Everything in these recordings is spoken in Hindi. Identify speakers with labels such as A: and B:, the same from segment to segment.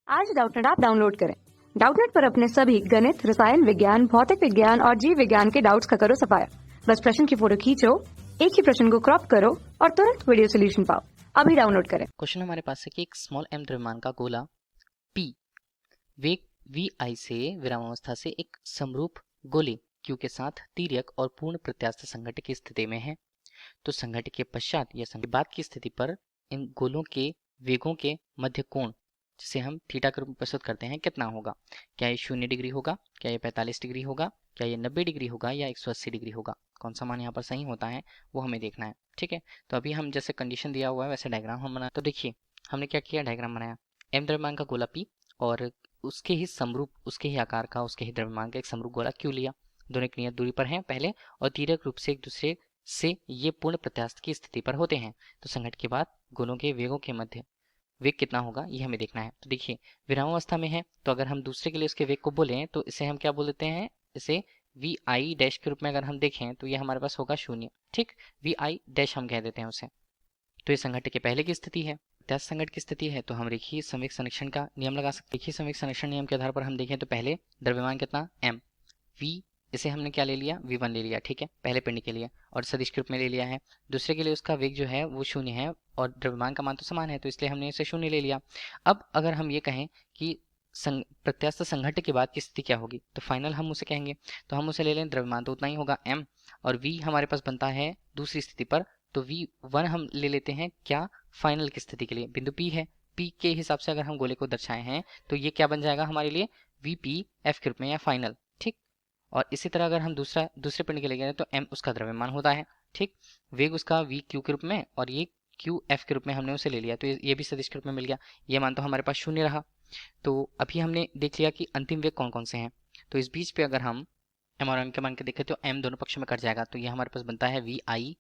A: आज डाउटनेट ऐप डाउनलोड करें। डाउटनेट पर अपने सभी गणित, रसायन विज्ञान, भौतिक विज्ञान और जीव विज्ञान के डाउट्स का करो सफाया। बस प्रश्न की फोटो खींचो, एक ही प्रश्न को क्रॉप करो और तुरंत वीडियो सोल्यूशन पाओ। अभी डाउनलोड करें।
B: क्वेश्चन हमारे पास है कि एक स्मॉल m द्रव्यमान का गोला p वेग vi से विरामावस्था से एक समरूप गोले q के साथ तिर्यक और पूर्ण प्रत्यास्थ संघट्ट की स्थिति में है। तो संघट्ट के पश्चात या संघट्ट बाद की स्थिति पर इन गोलों के वेगों के मध्य कोण, जिसे हम थीटा के रूप में प्रस्तुत करते हैं, कितना होगा? क्या ये 0 डिग्री होगा, क्या ये 45 डिग्री होगा, क्या ये 90 डिग्री होगा या 180 डिग्री होगा? कौन सा मान यहाँ पर सही होता है वो हमें देखना है। ठीक है, तो अभी हम जैसे कंडीशन दिया हुआ है वैसे डायग्राम हम बना। तो देखिए हमने क्या किया, डायग्राम बनाया। m द्रव्यमान का गोला p और उसके ही समरूप, उसके ही आकार का, उसके ही द्रव्यमान का एक समरूप गोला q लिया। दोनों एक नियत दूरी पर हैं पहले और तिर्यक रूप से एक दूसरे से ये पूर्ण प्रत्यास्थ की स्थिति पर होते हैं। तो संघट्ट के बाद गोलों के वेगों के मध्य वेग कितना होगा ये हमें देखना है। तो देखिए विरामावस्था में है, तो अगर हम दूसरे के लिए उसके वेग को बोलें तो इसे हम क्या बोल देते हैं, इसे वी आई डैश के रूप में अगर हम देखें तो ये हमारे पास होगा 0। ठीक, वी आई डैश हम कह देते हैं उसे। तो ये संघट्ट के पहले की स्थिति है। प्रत्यास्थ संघट्ट की स्थिति है तो हम रेखीय संवेग संरक्षण का नियम लगा सकते हैं। रेखीय संवेग संरक्षण नियम के आधार पर हम देखें तो पहले द्रव्यमान कितना m, v, इसे हमने क्या ले लिया, v1 ले लिया। ठीक है, पहले पिंड के लिए, और सदिश के रूप में ले लिया है। दूसरे के लिए उसका वेग जो है वो 0 है और द्रव्यमान का मान तो समान है, तो इसलिए हमने इसे 0 ले लिया। अब अगर हम ये कहें कि प्रत्यास्थ संघट्ट के बाद की स्थिति क्या होगी, तो फाइनल हम उसे कहेंगे। तो हम उसे ले लें, द्रव्यमान तो उतना ही होगा m, और v हमारे पास बनता है दूसरी स्थिति पर, तो v1 हम ले लेते हैं क्या, फाइनल की स्थिति के लिए। बिंदु p है, p के हिसाब से अगर हम गोले को दर्शाए हैं तो ये क्या बन जाएगा हमारे लिए, vp(f) के रूप में या फाइनल। ठीक, और इसी तरह अगर हम दूसरे पिंड के लिए गए तो m उसका द्रव्यमान होता है। ठीक, वेग उसका v q के रूप में और ये q f के रूप में हमने उसे ले लिया, तो ये भी सदिश के रूप में मिल गया। ये मान तो हमारे पास 0 रहा। तो अभी हमने देख लिया कि अंतिम वेग कौन कौन से हैं। तो इस बीच पे अगर हम m और m के मान के देखें तो m दोनों पक्षों में कट जाएगा, तो ये हमारे पास बनता है वी आई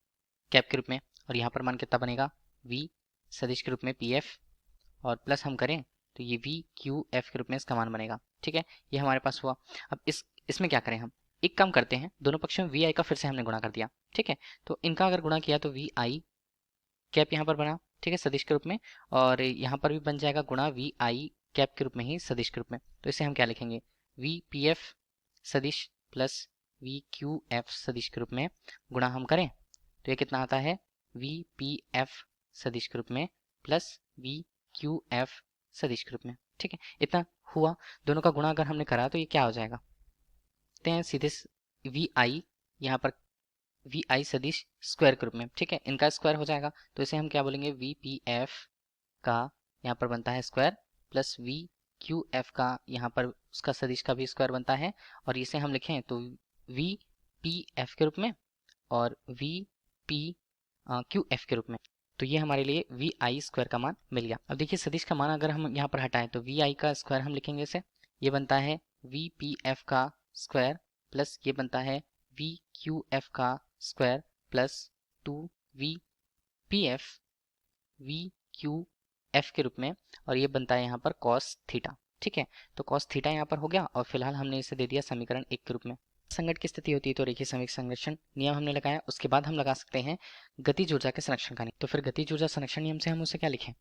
B: कैप के रूप में, और यहाँ पर मान कितना बनेगा, v सदिश के रूप में पी एफ, और प्लस हम करें तो ये वी क्यू एफ के रूप में इसका मान बनेगा। ठीक है, ये हमारे पास हुआ। अब इसमें क्या करें, हम एक काम करते हैं, दोनों पक्षों में वी आई का फिर से हमने गुणा कर दिया। ठीक है, तो इनका अगर गुणा किया तो वी आई कैप यहाँ पर बना, ठीक है, सदिश के रूप में, और यहाँ पर भी बन जाएगा गुणा वी आई कैप के रूप में ही सदिश के रूप में। तो इसे हम क्या लिखेंगे, वी पी एफ सदिश प्लस वी क्यू एफ सदिश के रूप में गुणा हम करें तो ये कितना आता है, वी पी एफ सदिश के रूप में प्लस वी क्यू एफ सदिश के रूप में। ठीक है, इतना हुआ। दोनों का गुणा अगर हमने करा तो ये क्या हो जाएगा, देखते हैं सीधे, वी आई यहाँ पर वी आई सदिश स्क्वायर के रूप में। ठीक है, इनका स्क्वायर हो जाएगा, तो इसे हम क्या बोलेंगे, वी पी एफ का यहाँ पर बनता है square plus we Q F का यहाँ पर उसका सदिश का भी स्क्वायर बनता है, और इसे हम लिखें तो वी पी एफ के रूप में और वी पी क्यू एफ के रूप में। तो ये हमारे लिए वी आई स्क्वायर का मान मिल गया। अब देखिए सदिश का मान अगर हम यहाँ पर हटाएं तो वी आई का स्क्वायर हम लिखेंगे इसे, ये बनता है वी पी एफ का स्क्वायर प्लस ये बनता है वी क्यू एफ का square plus 2 V P F we Q F के रूप में, और ये बनता है यहाँ पर कॉस थीटा। ठीक है, तो कॉस थीटा यहाँ पर हो गया, और फिलहाल हमने इसे दे दिया समीकरण 1 के रूप में। संघट्ट की स्थिति होती है तो रेखीय संवेग संरक्षण नियम हमने लगाया, उसके बाद हम लगा सकते हैं गतिज ऊर्जा के संरक्षण का नियम। तो फिर गतिज ऊर्जा संरक्षण नियम से हम उसे क्या लिखें,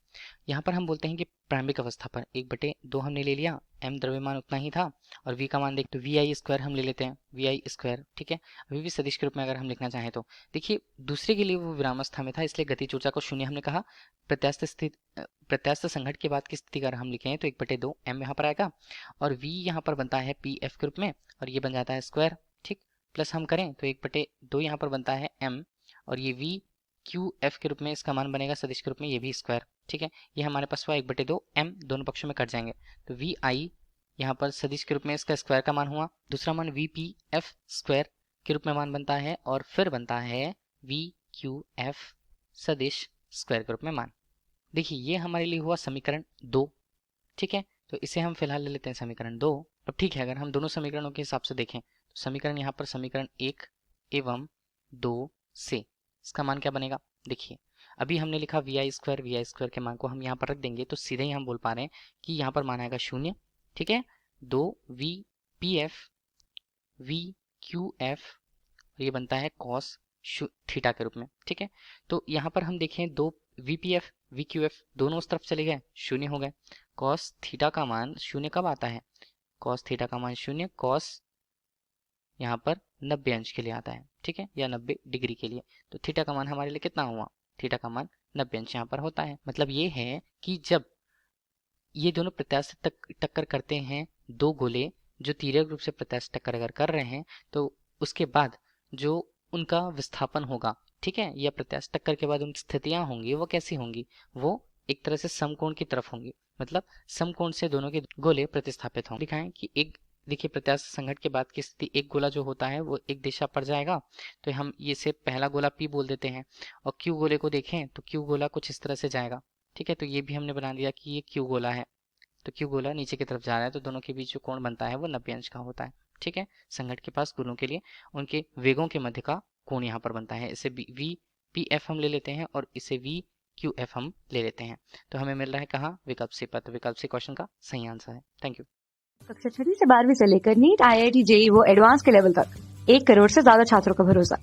B: यहाँ पर हम बोलते हैं कि प्रारंभिक अवस्था पर 1/2 हमने ले लिया, m द्रव्यमान उतना ही था, और v का मान देख तो वी आई स्क्वायर हम ले लेते हैं, वी आई स्क्वायर। ठीक है, अभी भी सदिश के रूप में अगर हम लिखना चाहें तो देखिए दूसरे के लिए वो विरामावस्था में था, इसलिए गतिज ऊर्जा को 0 हमने कहा। प्रत्यास्थ संघट्ट के बाद की स्थिति अगर हम लिखें तो 1/2 m यहाँ पर आएगा, और v यहाँ पर बनता है पी एफ के रूप में, और ये बन जाता है स्क्वायर। ठीक, प्लस हम करें तो 1/2 यहाँ पर बनता है m, और ये v क्यू एफ के रूप में इसका मान बनेगा सदिश के रूप में, ये भी स्क्वायर। ठीक है, ये हमारे पास हुआ 1/2 m, दोनों पक्षों में कट जाएंगे, तो वी आई यहाँ पर सदिश के रूप में इसका स्क्वायर का मान हुआ, दूसरा मान वी पी एफ स्क्वायर के रूप में मान बनता है, और फिर बनता है वी क्यू एफ सदिश स्क्वायर के रूप में मान। देखिए ये हमारे लिए हुआ समीकरण 2। ठीक है, तो इसे हम फिलहाल ले लेते हैं समीकरण 2। अब ठीक है, अगर हम दोनों समीकरणों के हिसाब से देखें तो समीकरण यहाँ पर समीकरण 1 एवं 2 से इसका मान क्या बनेगा, देखिए अभी हमने लिखा वी आई स्क्वायर के मान को हम यहाँ पर रख देंगे तो सीधे ही हम बोल पा रहे हैं कि यहाँ पर मान आएगा 0। ठीक है, 2 V P F we Q F, और ये बनता है कॉस थीटा के रूप में। ठीक है, तो यहाँ पर हम देखें 2 V P F we Q F दोनों उस तरफ चले गए, शून्य हो गए। कॉस थीटा का मान शून्य कब आता है? कॉस थीटा का मान शून्य कॉस यहाँ पर 90 अंश के लिए आता है, ठीक है, या 90 डिग्री के लिए। तो थीटा का मान हमारे लिए कितना हुआ? थीटा का मान 90 अंश यहाँ पर होता है। मतलब ये है कि जब ये दोनों प्रत्यास्थ टक्कर करते हैं, दो गोले जो तिर्यक रूप से प्रत्यास्थ टक्कर अगर कर रहे हैं, तो उसके बाद जो उनका विस्थापन होगा, ठीक है, या प्रत्यास्थ टक्कर के बाद उनकी स्थितियां होंगी, वो कैसी होंगी? वो एक तरह से समकोण की तरफ होंगी। मतलब समकोण से दोनों के गोले प्रतिस्थापित होंगे। दिखाएं कि एक देखिए प्रत्यास्थ संघट के बाद की स्थिति, एक गोला जो होता है वो एक दिशा पर जाएगा, तो हम ये से पहला गोला P बोल देते हैं। और Q गोले को देखें तो Q गोला कुछ इस तरह से जाएगा, ठीक है। तो ये भी हमने बना दिया कि ये Q गोला है, तो Q गोला नीचे की तरफ जा रहा है, तो दोनों के बीच जो कोण बनता है वो 90 अंश का होता है, ठीक है। संघट के पास गोलों के लिए उनके वेगों के मध्य का कोण यहाँ पर बनता है। इसे वी पी एफ हम ले लेते हैं और इसे वी क्यू एफ हम ले लेते हैं। तो हमें मिल रहा है कहाँ? विकल्प सी पद। विकल्प सी क्वेश्चन का सही आंसर है। Thank you.
A: कक्षा 6वीं से 12वीं से लेकर नीट, IIT, JEE वो एडवांस के लेवल तक 1 करोड़ से ज्यादा छात्रों का भरोसा।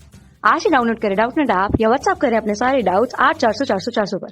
A: आज ही डाउनलोड करें डाउटनेट ऐप या व्हाट्सएप करें अपने सारे डाउट्स 8400 400 400 पर।